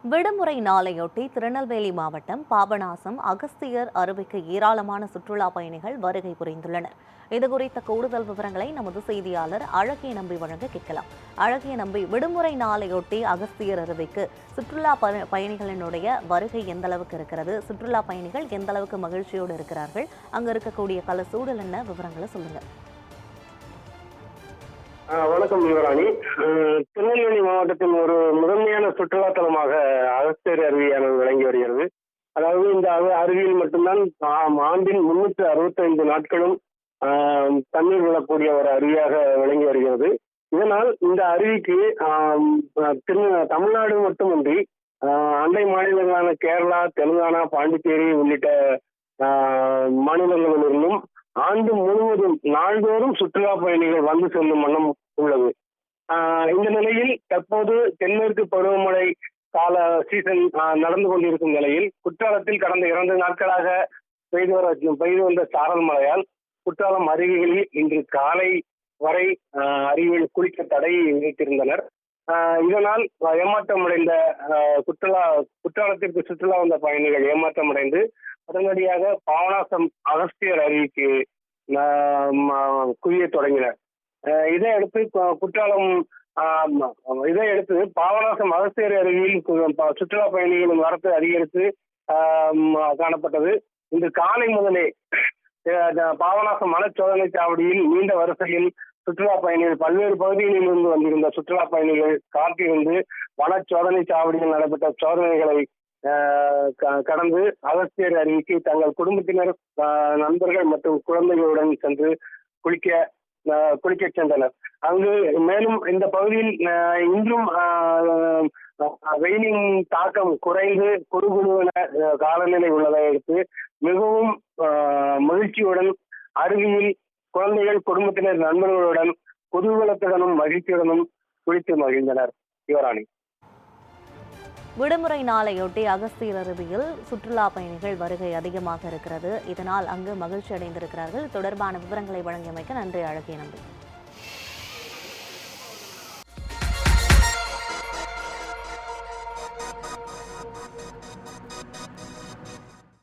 விடுமுறை நாளையொட்டி திருநெல்வேலி மாவட்டம் பாபநாசம் அகஸ்தியர் அருவிக்கு ஏராளமான சுற்றுலா பயணிகள் வருகை புரிந்துள்ளனர். இதுகுறித்த கூடுதல் விவரங்களை நமது செய்தியாளர் அழகிய நம்பி வழங்க கேட்கலாம். அழகிய நம்பி, விடுமுறை நாளையொட்டி அகஸ்தியர் அருவிக்கு சுற்றுலா பயணிகளினுடைய வருகை எந்த அளவுக்கு இருக்கிறது? சுற்றுலா பயணிகள் எந்த அளவுக்கு மகிழ்ச்சியோடு இருக்கிறார்கள்? அங்க இருக்கக்கூடிய கல சூழல் என்ன? விவரங்களை சொல்லுங்க. வணக்கம் யுவராணி. திருநெல்வேலி மாவட்டத்தின் ஒரு முதன்மையான சுற்றுலா தலமாக அகஸ்தியர் அருவியானது விளங்கி வருகிறது. அதாவது இந்த அருவியில் மட்டும்தான் ஆண்டின் 365 நாட்களும் தண்ணீர் விழக்கூடிய ஒரு அருவியாக விளங்கி வருகிறது. இதனால் இந்த அருவிக்கு தமிழ்நாடு மட்டுமின்றி அண்டை மாநிலங்களான கேரளா, தெலுங்கானா, பாண்டிச்சேரி உள்ளிட்ட மாநிலங்களிலிருந்தும் ஆண்டு முழுவதும் நாள்தோறும் சுற்றுலா பயணிகள் வந்து செல்லும் வண்ணம் உள்ளது. இந்த நிலையில் தற்போது தென்மேற்கு பருவமழை கால சீசன் நடந்து கொண்டிருக்கும் நிலையில் குற்றாலத்தில் கடந்த 2 நாட்களாக பெய்து வந்த சாரல் மழையால் குற்றாலம் அருவிகளில் இன்று காலை வரை அருவியில் குளிக்க தடை விதித்திருந்தனர். இதனால் ஏமாற்றமடைந்த குற்றாலத்திற்கு சுற்றுலா வந்த பயணிகள் ஏமாற்றமடைந்து உடனடியாக பாபநாசம் அகஸ்தியர் அருவிக்கு குவிய தொடங்கினர். இதையடுத்து பாபநாசம் அகஸ்தியர் அருவியில் சுற்றுலா பயணிகளின் வரத்து அதிகரித்து காணப்பட்டது. இன்று காலை முதலே பாபநாசம் மன சோதனை சாவடியில் நீண்ட வரிசையில் சுற்றுலா பயணிகள் பல்வேறு பகுதிகளில் இருந்து வந்திருந்த சுற்றுலா பயணிகள் காத்திருந்து வன சோதனை சாவடியில் நடைபெற்ற சோதனைகளை கடந்து அகஸ்தியர் அருவிக்கு தங்கள் குடும்பத்தினர், நண்பர்கள் மற்றும் குழந்தைகளுடன் சென்று குளிக்க சென்றனர். அங்கு மேலும் இந்த பகுதியில் இன்றும் வெயிலின் தாக்கம் குறைந்து குறுகுழுவென காலநிலை உள்ளதை அடுத்து மிகவும் மகிழ்ச்சியுடன் அருவியில் குழந்தைகள், குடும்பத்தினர், நண்பர்களுடன் குதூகலத்துடனும் மகிழ்ச்சியுடனும் குளித்து மகிழ்ந்தனர். யுவராணி. விடுமுறை நாளையொட்டி அகஸ்தியர் அருவியில் சுற்றுலா பயணிகள் வருகை அதிகமாக இருக்கிறது. இதனால் அங்கு மகிழ்ச்சி அடைந்திருக்கிறார்கள். தொடர்பான விவரங்களை வழங்கியமைக்க நன்றி அழகிய நம்பி.